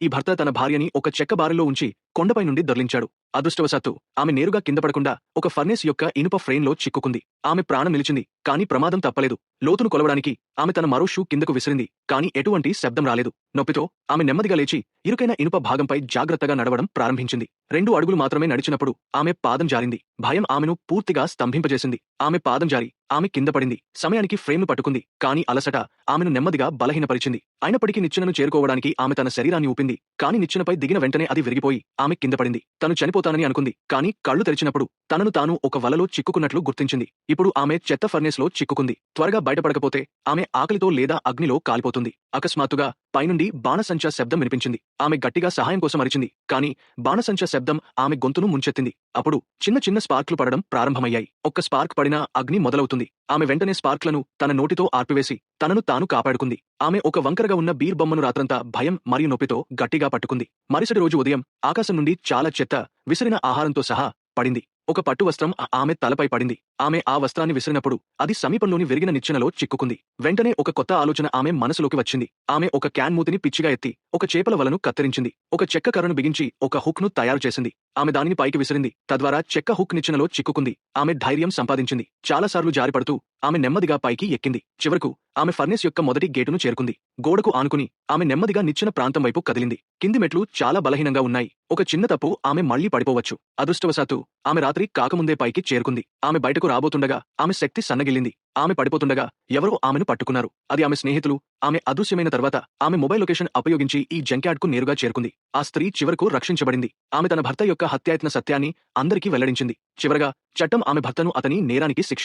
ఈ భర్త తన భార్యని ఒక చెక్క బారెల్లో ఉంచి కొండపై నుండి దొర్లించాడు. అదృష్టవశాత్తు ఆమె నేరుగా కింద పడకుండా ఒక ఫర్నేస్ యొక్క ఇనుప ఫ్రేమ్లో చిక్కుకుంది. ఆమె ప్రాణం నిలిచింది, కానీ ప్రమాదం తప్పలేదు. లోతును కొలవడానికి ఆమె తన మరో షూ కిందకు విసిరింది, కానీ ఎటువంటి శబ్దం రాలేదు. నొప్పితో ఆమె నెమ్మదిగా లేచి ఇరుకైన ఇనుప భాగంపై జాగ్రత్తగా నడవడం ప్రారంభించింది. 2 అడుగులు మాత్రమే నడిచినప్పుడు ఆమె పాదం జారింది. భయం ఆమెను పూర్తిగా స్తంభింపజేసింది. ఆమె పాదం జారి ఆమె కింద పడింది. సమయానికి ఫ్రేమ్ను పట్టుకుంది, కానీ అలసట ఆమెను నెమ్మదిగా బలహీనపరిచింది. అయినప్పటికీ నిచ్చెనను చేరుకోవడానికి ఆమె తన శరీరాన్ని ఊపింది, కానీ నిచ్చెనపై దిగిన వెంటనే అది విరిగిపోయి ఆమె కింద పడింది. తను చనిపోతానని అనుకుంది, కానీ కళ్ళు తెరిచినప్పుడు తనను తాను ఒక వలలో చిక్కుకున్నట్లు గుర్తించింది. ఇప్పుడు ఆమె చెత్త ఫర్నేస్లో చిక్కుకుంది. త్వరగా బయటపడకపోతే ఆమె ఆకలితో లేదా అగ్నిలో కాలిపోతుంది. అకస్మాత్తుగా పైనుండి బాణసంచా శబ్దం వినిపించింది. ఆమె గట్టిగా సహాయం కోసం అరిచింది, కానీ బాణసంచా శబ్దం ఆమె గొంతును ముంచెత్తింది. అప్పుడు చిన్న చిన్న స్పార్క్లు పడడం ప్రారంభమయ్యాయి. ఒక్క స్పార్క్ పడినా అగ్ని మొదలవుతుంది. ఆమె వెంటనే స్పార్క్లను తన నోటితో ఆర్పివేసి తనను తాను కాపాడుకుంది. ఆమె ఒక వంకరగా ఉన్న బీర్ బొమ్మను రాత్రంతా భయం మరియు నొప్పితో గట్టిగా పట్టుకుంది. మరుసటి రోజు ఉదయం ఆకాశం నుండి చాలా చెత్త, విసిరిన ఆహారంతో సహా పడింది. ఒక పట్టు వస్త్రం ఆమె తలపై పడింది. ఆమె ఆ వస్త్రాన్ని విసిరినప్పుడు అది సమీపంలోని విరిగిన నిచ్చెనలో చిక్కుకుంది. వెంటనే ఒక కొత్త ఆలోచన ఆమె మనసులోకి వచ్చింది. ఆమె ఒక క్యాన్ మూతిని పిచ్చిగా ఎత్తి ఒక చేపల వలను కత్తిరించింది. ఒక చెక్క కర్రను బిగించి ఒక హుక్ ను తయారు చేసింది. ఆమె దానిని పైకి విసిరింది, తద్వారా చెక్క హుక్ నిచ్చెనలో చిక్కుకుంది. ఆమె ధైర్యం సంపాదించింది. చాలాసార్లు జారిపడుతూ ఆమె నెమ్మదిగా పైకి ఎక్కింది. చివరకు ఆమె ఫర్నేస్ యొక్క మొదటి గేటును చేరుకుంది. గోడకు ఆనుకుని ఆమె నెమ్మదిగా నిచ్చెన ప్రాంతం వైపు కదిలింది. కింది మెట్లు చాలా బలహీనంగా ఉన్నాయి. ఒక చిన్న తప్పు ఆమె మళ్లీ పడిపోవచ్చు. అదృష్టవశాత్తు ఆమె రాత్రి కాకముందే పైకి చేరుకుంది. ఆమె బయటకు రాబోతుండగా ఆమె శక్తి సన్నగిల్లింది. ఆమె పడిపోతుండగా ఎవరో ఆమెను పట్టుకున్నారు. అది ఆమె స్నేహితులు. ఆమె అదృశ్యమైన తర్వాత ఆమె మొబైల్ లొకేషన్ ఉపయోగించి ఈ జంక్యార్డ్కు నేరుగా చేరుకుంది. ఆ స్త్రీ చివరకు రక్షించబడింది. ఆమె తన భర్త యొక్క హత్యాయత్న సత్యాన్ని అందరికీ వెల్లడించింది. చివరగా చట్టం ఆమె భర్తను అతని నేరానికి శిక్ష